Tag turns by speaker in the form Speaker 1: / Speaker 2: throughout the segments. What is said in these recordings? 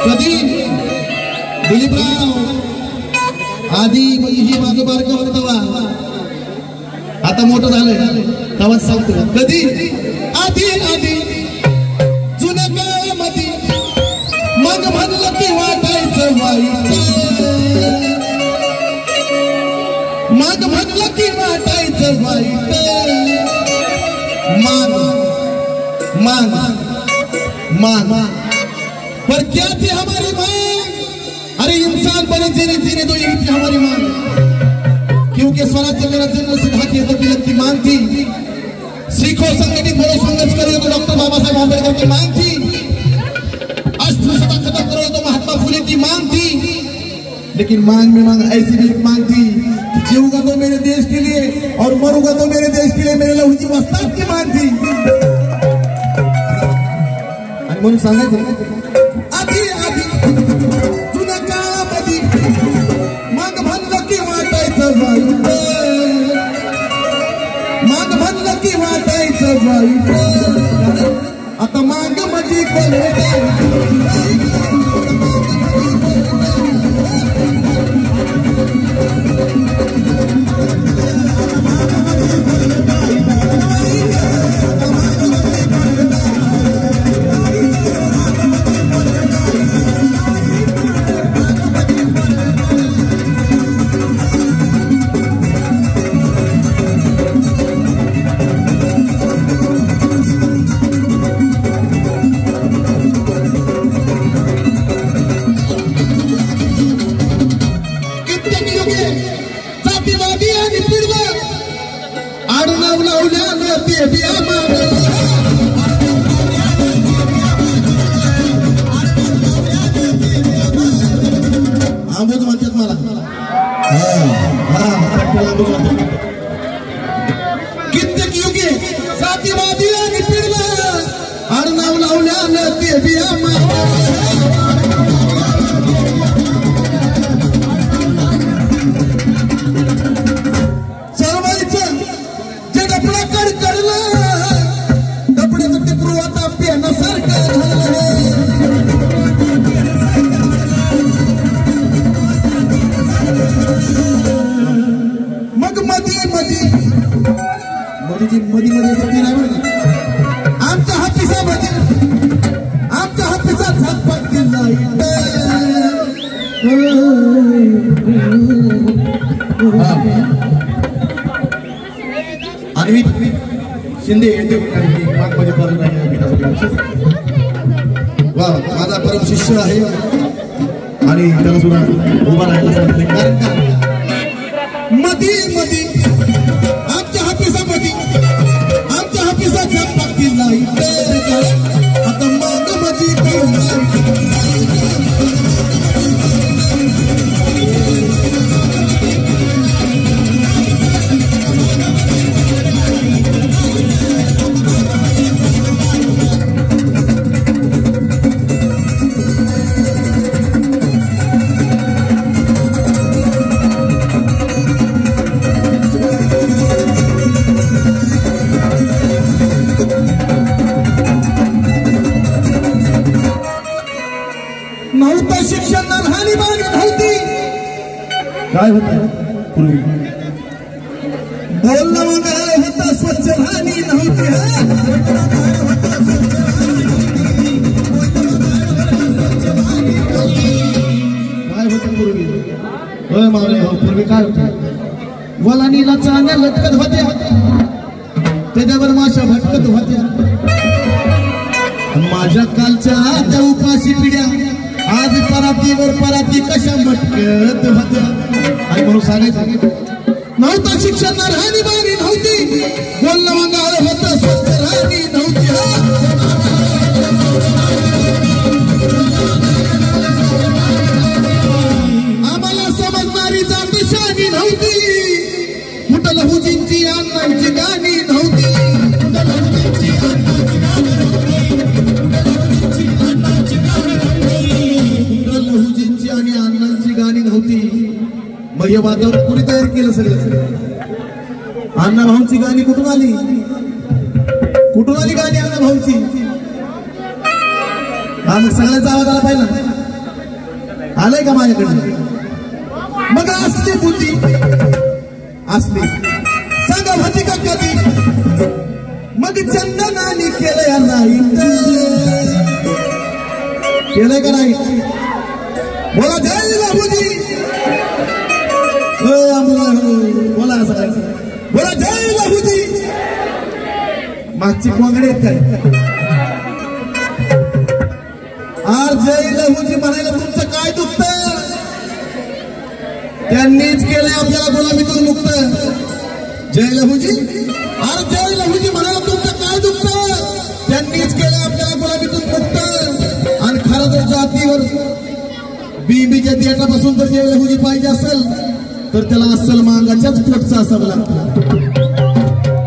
Speaker 1: कधी दिलीपराव आधी म्हणजे माझं बारक होत तेव्हा, आता मोठं झालंय तेव्हा सांगतो. कधी आधी आधी जुन्या काळामध्ये मग म्हणलं की वाटायचं वाईट, मग म्हणलं की वाटायचं वाईट. मान मान मान पर क्या थी हमारी मांग, अरे इंसान बने जीने जीने दो, यही थी हमारी मांग. क्योंकि स्वराज्य मेरा जन्म सिद्धा की तो तिलक की मांग थी. सीखो संगठित बड़ो संघर्ष करो तो डॉक्टर बाबा साहेब आंबेडकर की मांग थी. अस्पृश्यता खत्म करो तो महात्मा फुले की मांग थी. लेकिन मांग में मांग ऐसी भी एक मांग थी, जीऊंगा तो मेरे देश के लिए और मरूंगा तो मेरे देश के लिए, मेरे लहू की मस्ताब की मांग थी. आणि म्हणून सांगायचं आधी आधी जुन्या काळामध्ये मग म्हणलं की वाटायचं वाईट, मग म्हणलं की वाटायचं वाईट. आता मांग माझी आंबूज म्हणतात मला. कित्येक युगे जातीवादी आणि पिढलं आडनाव लावल्यानं ते बिया चळवळीचं जे डपळाकड कडलं, डपड्याचं टिपरू आता पेनासारखं मधी मध्ये आमच्या हातीसामध्ये आमच्या हातीचा झटपट दिला. अन्वित शिंदे वा माझा परम शिष्य आहे आणि त्याला सुद्धा उभा राहायला सांगितले. कारण का मधी मधी आमच्या हातीसामध्ये आमच्या हातीचा झटपट दिला. आता माग माझी नव्हतं शिक्षण राहणी बाग नव्हती. काय होतं पूर्वी बोलणं वगैरे होतं, स्वच्छ राहणी नव्हती. काय होतं पूर्वी? होय मावळे हो, पूर्वी काय होतं? वलानीला चांगल्या लटकत होत्या, त्याच्यावर माशा भटकत होत्या. माझ्या कालच्या त्या उपाशी पिढ्या आज परातीवर पराती कशा मटकत होत्या. आणि म्हणून सांगायचं नव्हतं शिक्षण राहणी बाणी नव्हती, बोलणं वंगाळ होतं, स्वच्छ राहणी नव्हती. आम्हाला समजणारी जातशाही नव्हती, कुठं लहुजींची अण्णांची गाणी नव्हती. लहुजींची आणि अण्णांची गाणी नव्हती. मग हे वातावरण कोणी तयार केलं सगळं? अण्णा भाऊंची गाणी कुठून आली? कुठून आली गाणी अण्णा भाऊंची? हा मग सगळ्यांचा आवाज आला पाहिजे आलाय का माझ्याकडे मग असली बुद्धी असली सांगा होती का कधी मग चंदनाने केलंय राईट केलंय का नाही बोला जय लहुजी बोला असं काय बोला जय लहुजी मागची कोंगडे आहेत काय आर जय लहुजी म्हणायला तुमचं काय दुखतं त्यांनीच केलंय आपल्याला गुलामीतून मुक्त जय लहुजी आर जय लहुजी म्हणायला तुमचं काय दुखतं त्यांनीच केलंय आपल्याला गुलामीतून मुक्त आणि खरं तर जातीवर बीबीच्या देठापासून जर जय लहुजी पाहिजे असेल तर त्याला अस्सल मांगाच्याच पोटचा असावं लागतं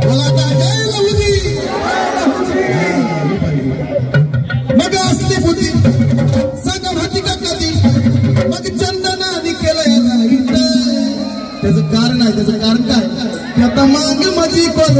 Speaker 1: बोला का जय लहुजी मग असली बुद्धी सांगा माहिती का कधी मग चंदनाने केलंय राईट त्याचं कारण आहे त्याचं कारण काय की आता मांग माझी कोण